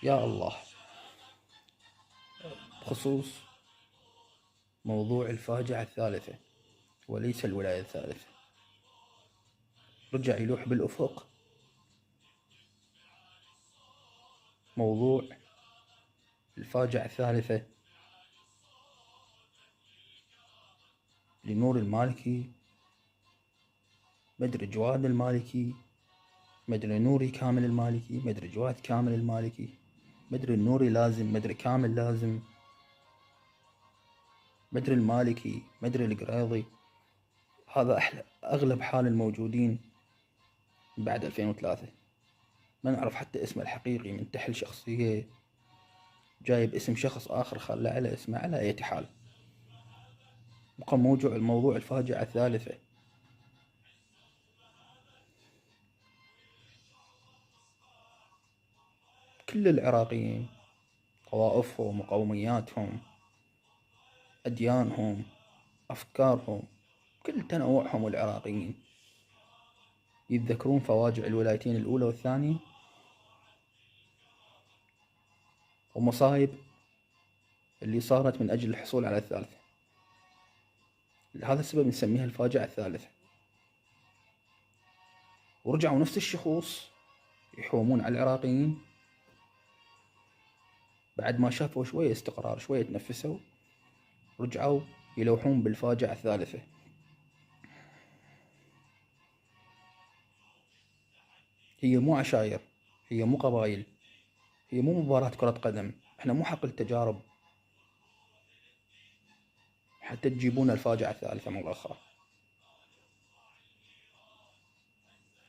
يا الله. بخصوص موضوع الفاجعة الثالثة وليس الولاية الثالثة، رجع يلوح بالأفق موضوع الفاجعة الثالثة لنور المالكي، مدري جواد المالكي، مدري نوري كامل المالكي، مدري جواد كامل المالكي، مدري النوري لازم، مدري كامل لازم، مدري المالكي، مدري القريضي. هذا أغلب حال الموجودين بعد 2003. ما نعرف حتى اسمه الحقيقي، منتحل شخصية، جايب اسم شخص آخر خلى على اسمه. على أي حال، بقى موضوع الفاجعة الثالثة. كل العراقيين، طوائفهم وقومياتهم، أديانهم، أفكارهم، كل تنوعهم العراقيين يتذكرون فواجع الولايتين الأولى والثانية ومصايب اللي صارت من أجل الحصول على الثالثة. لهذا السبب نسميها الفاجعة الثالثة. ورجعوا نفس الشخوص يحومون على العراقيين بعد ما شافوا شوية استقرار، شوية تنفسوا، رجعوا يلوحون بالفاجعة الثالثة. هي مو عشاير، هي مو قبائل، هي مو مباراة كرة قدم، احنا مو حقل تجارب حتى تجيبون الفاجعة الثالثة مرة أخرى.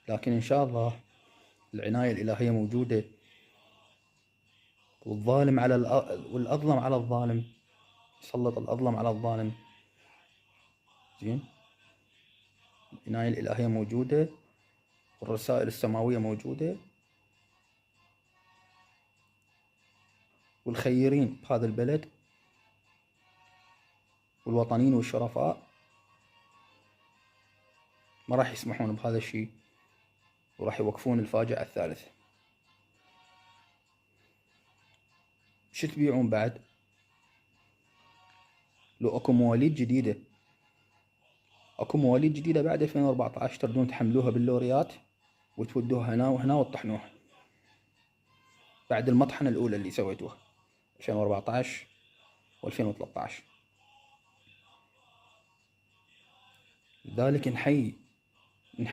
لكن إن شاء الله العناية الإلهية موجودة، والظالم على والأظلم على الظالم، يسلط الأظلم على الظالم. زين، العناية الإلهية موجودة، والرسائل السماوية موجودة، والخيرين بهذا البلد والوطنيين والشرفاء ما راح يسمحون بهذا الشيء، وراح يوقفون الفاجعة الثالثة. شو تبيعون بعد؟ لو اكو مواليد جديدة، اكو مواليد جديدة بعد 2014 تردون تحملوها باللوريات وتودوها هنا وهنا وتطحنوها بعد المطحنة الأولى اللي سويتوها 2014 و2013. لذلك نحيي